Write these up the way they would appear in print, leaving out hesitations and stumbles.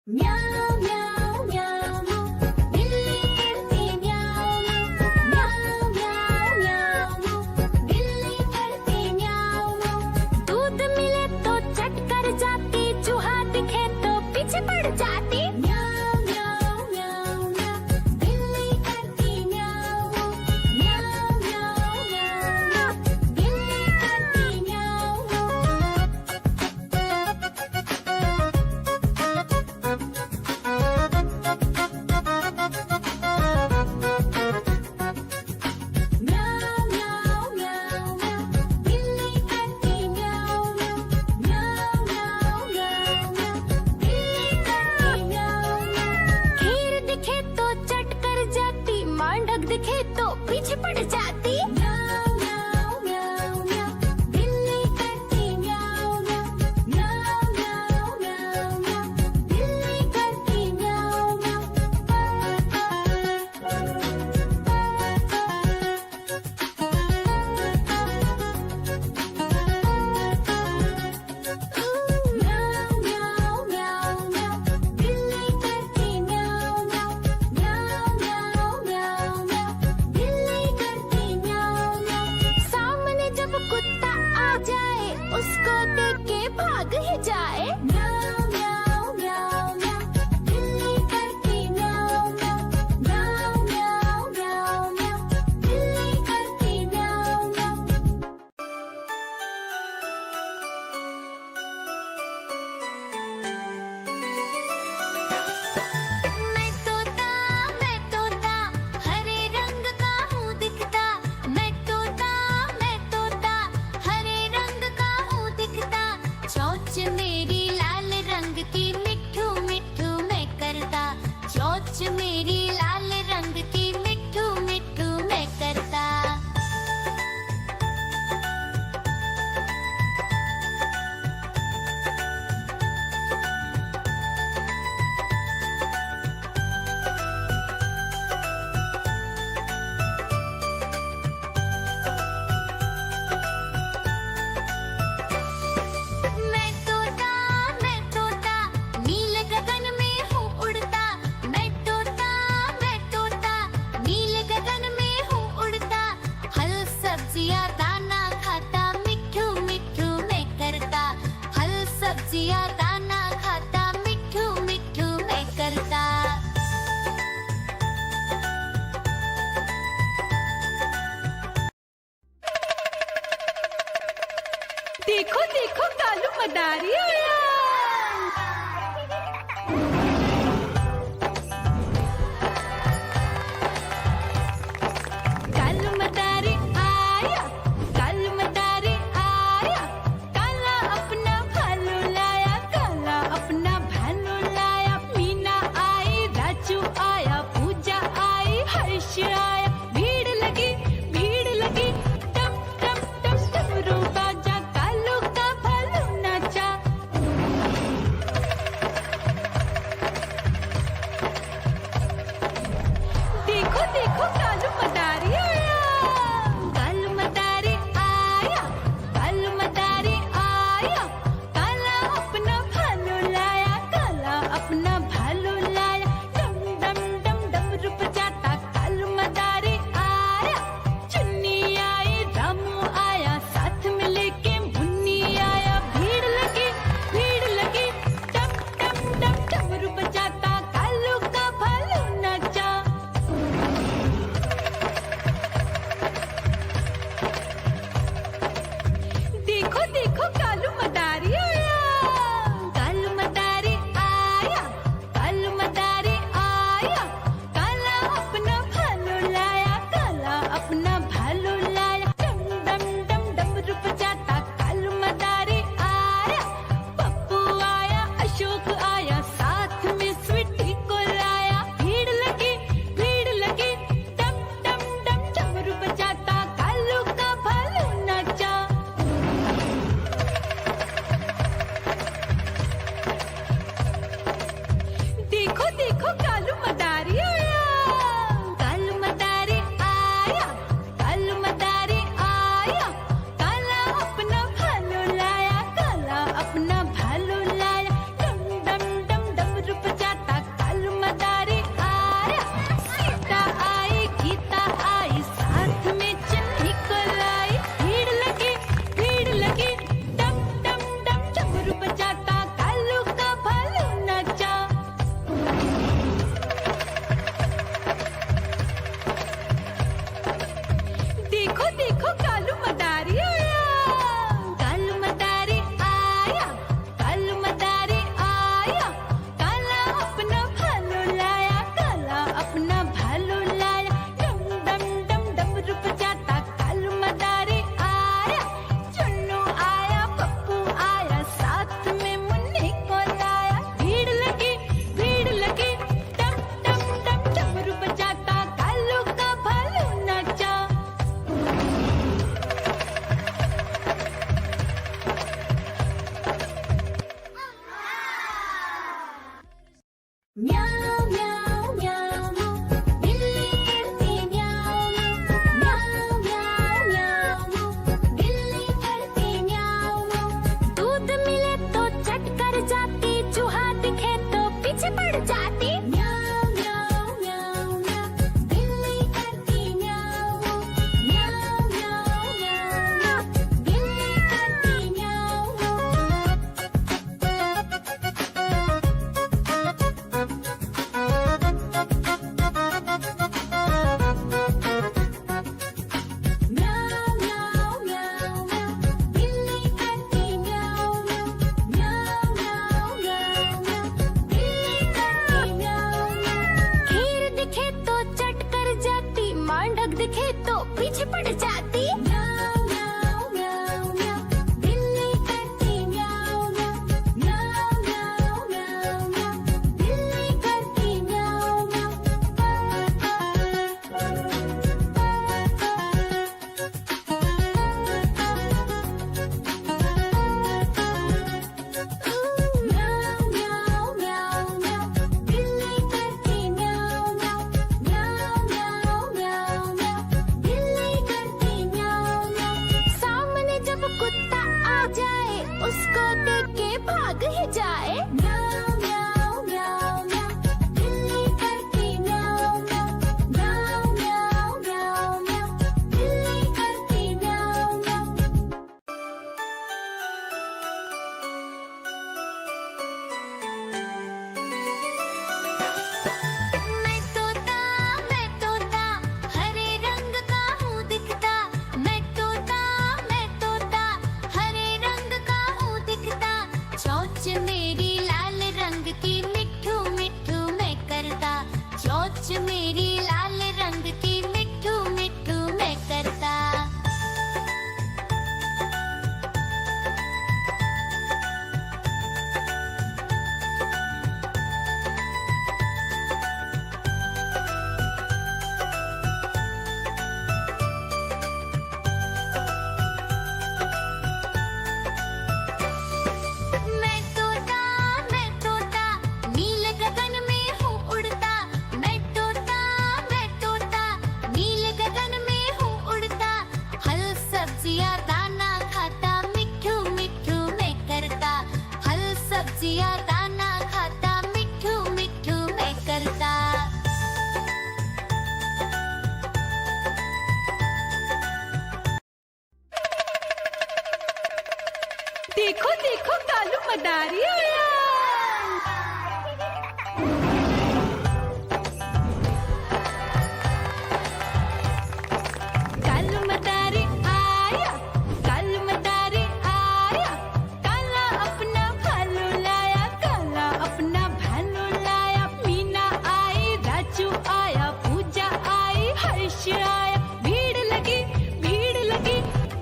म्याऊं म्याऊं म्याऊं बिल्ली करती म्याऊं म्याऊं म्याऊं म्याऊं बिल्ली करती म्याऊं। दूध मिले तो चट कर जाती, चूहा दिखे तो पीछे पड़ जाती। म्याऊं म्याऊं म्याऊं म्याऊं बिल्ली करती म्याऊं म्याऊं म्याऊं म्याऊं बिल्ली करती म्याऊं। म्याऊं म्याऊं म्याऊं म्याऊं बिल्ली करती म्याऊं म्याऊं म्याऊं म्याऊं म्याऊं बिल्ली करती म्याऊं। खीर दिखे तो चट कर जाती, मांडक दिखे तो पीछे पड़ जाती। म्याऊं म्याऊं म्याऊं म्याऊं बिल्ली करती म्याऊं म्याऊं म्याऊं म्याऊं म्याऊं बिल्ली करती म्याऊं म्याऊं। म्याऊं म्याऊं म्याऊं म्याऊं बिल्ली करती म्याऊं म्याऊं म्याऊं म्याऊं म्याऊं म्याऊं बिल्ली करती म्याऊं म्याऊं। सामने जब कुत्ता आ जाए, उसको देख के भाग ही जाए। म्याऊं म्याऊं म्याऊं म्याऊं बिल्ली करती म्याऊं म्याऊं म्याऊं म्याऊं म्याऊं म्याऊं बिल्ली करती म्याऊं म्याऊं। मैं तोता हरे रंग का हूँ दिखता। मैं तोता हरे रंग का हूँ दिखता। चोंच मेरी लाल रंग की, मिट्ठू मिट्ठू मैं करता। चोंच मेरी लाल रंग की, मिट्ठू मिट्ठू मैं करता। मैं तोता नीले गगन में हूँ उड़ता। मैं तोता नीले गगन में हूँ उड़ता। फल सब्जियाँ दाना खाता, मिट्ठू मिट्ठू मैं करता। फल सब्जियाँ दाना खाता, मिट्ठू मिट्ठू मैं करता। देखो देखो कालू मदारी आया। कालू मदारी आया, कालू मदारी आया। काला अपना भालू लाया, काला अपना भालू लाया। मीना आई, राजू आया, पूजा आई, हर्ष आया। भीड़ लगी टम टम टम डमरू बाजा। कालू का भालू नाचा। देखो देखो कालू मदारी आया, कालू मदारी आया, कालू मदारी आया। काला अपना भालू लाया, काला अपना भालू लाया। डम डम डम डमरू बजाता कालू मदारी आया। चुन्नी आई, रामू आया, साथ में लेके मुन्नी आया। भीड़ लगी टम टम टम डमरू बजाता कालू का भालू नाचा। देखो देखो कालू मदारी आया, कालू मदारी आया, कालू मदारी आया। काला अपना भालू लाया, काला अपना भालू लाया। डम डम डम डमरू बजाता कालू मदारी आया। पप्पू आया, अशोक आया, साथ में स्वीटी को लाया। भीड़ लगी टम टम टम डमरू बजाता कालू का भालू नाचा। देखो देखो कालू मदारी आया, कालू मदारी आया, कालू मदारी आया। काला अपना भालू लाया, काला अपना भालू लाया। डम डम डम डमरू बजा म्याऊं म्याऊं म्याऊं म्याऊं बिल्ली करती म्याऊं म्याऊं म्याऊं म्याऊं म्याऊं बिल्ली करती म्याऊं म्याऊं दूध मिले तो चट कर जाती चूहा दिखे तो पीछे पड़ जाती म्याऊं म्याऊं म्याऊं म्याऊं बिल्ली करती म्याऊं म्याऊं म्याऊं म्याऊं म्याऊं बिल्ली करती म्याऊं म्याऊं म्याऊं म्याऊं म्याऊं बिल्ली करती म्याऊं म्याऊं म्याऊं म्याऊं म्याऊं बिल्ली करती म्याऊं खीर दिखे तो चट कर जाती मांडक दिखे तो पीछे पड़ जाती म्याऊं म्याऊं म्याऊं म्याऊं बिल्ली करती म्याऊं म्याऊं म्याऊं म्याऊं म्याऊं म्याऊं बिल्ली करती म्याऊं म्याऊं म्याऊं म्याऊं म्याऊं बिल्ली करती म्याऊं म्याऊं म्याऊं म्याऊं म्याऊं म्याऊं बिल्ली करती म्याऊं म्याऊं सामने जब कुत्ता आ जाए उसको देख के भाग ही जाए म्याऊं म्याऊं म्याऊं म्याऊं बिल्ली करती म्याऊं म्याऊं म्याऊं म्याऊं म्याऊं म्याऊं बिल्ली करती म्याऊं म्याऊं मैं तोता हरे रंग का हूँ दिखता मैं तोता हरे रंग का हूँ दिखता चोंच मेरी लाल रंग की मिठू मिठू मैं करता चोंच मेरी लाल रंग की मिठू मिठू मैं करता मैं तोता नील गगन में हूँ उड़ता मैं तोता नील गगन में हूँ उड़ता फल सब्जियाँ दाना खाता मिठू मिठू मैं करता फल सब्जियाँ दाना खाता मिठू मिठू मैं करता देखो देखो कालू मदारी आया कालू मदारी आया कालू मदारी आया काला अपना भालू लाया काला अपना भालू लाया मीना आई राजू आया पूजा आई हर्ष आया भीड़ लगी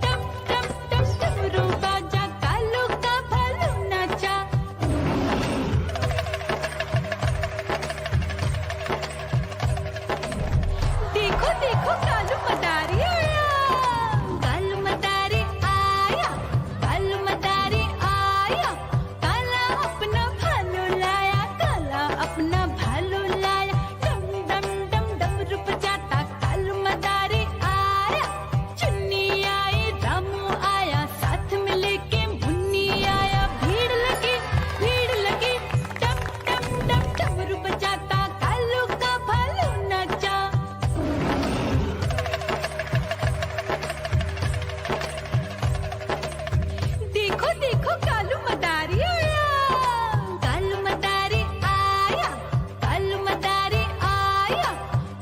टम टम टम डमरू बाजा कालू का भालू नाचा देखो देखो कालू मदारी आया कालू मदारी आया कालू मदारी आया काला अपना भालू लाया काला अपना भालू लाया डम डम डम डमरू बजाता कालू मदारी आया चुन्नी आई रामू आया साथ में लेके मुन्नी आया भीड़ लगी टम टम टम डमरू बजाता कालू का भालू नाचा देखो देखो कालू मदारी आया कालू मदारी आया कालू मदारी आया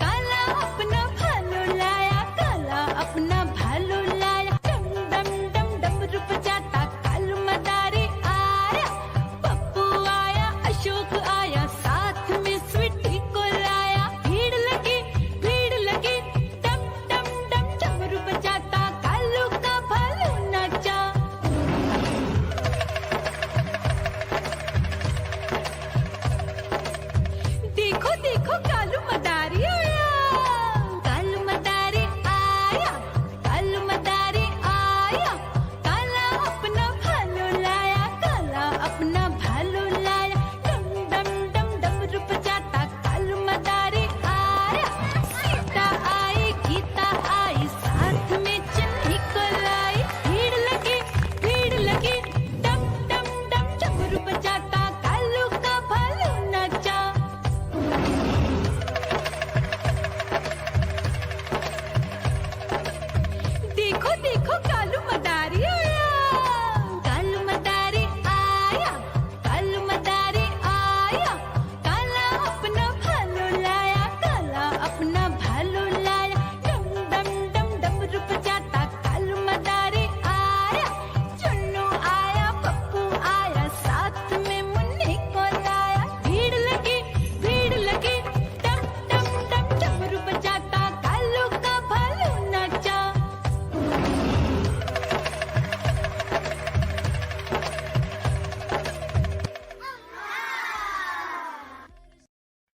काला अपना भालू लाया काला अपना भालू लाया डम डम डम डमरू बजाता कालू मदारी आया पप्पू आया अशोक आया साथ में स्वीटी को लाया भीड़ लगी टम टम डम डमरू बजाता कालू का भालू नाचा देखो देखो कालू मदारी आया कालू मदारी आया कालू मदारी आया काला अपना भालू लाया काला अपना भालू लाया डम डम डम डमरू बजा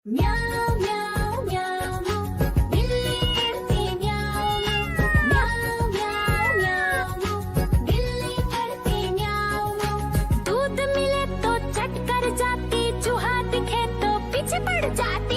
म्याऊं म्याऊं म्याऊं म्याऊं, बिल्ली करती म्याऊं म्याऊं म्याऊं म्याऊं म्याऊं, बिल्ली करती म्याऊं म्याऊं। दूध मिले तो चट कर जाती, चूहा दिखे तो पीछे पड़ जाती।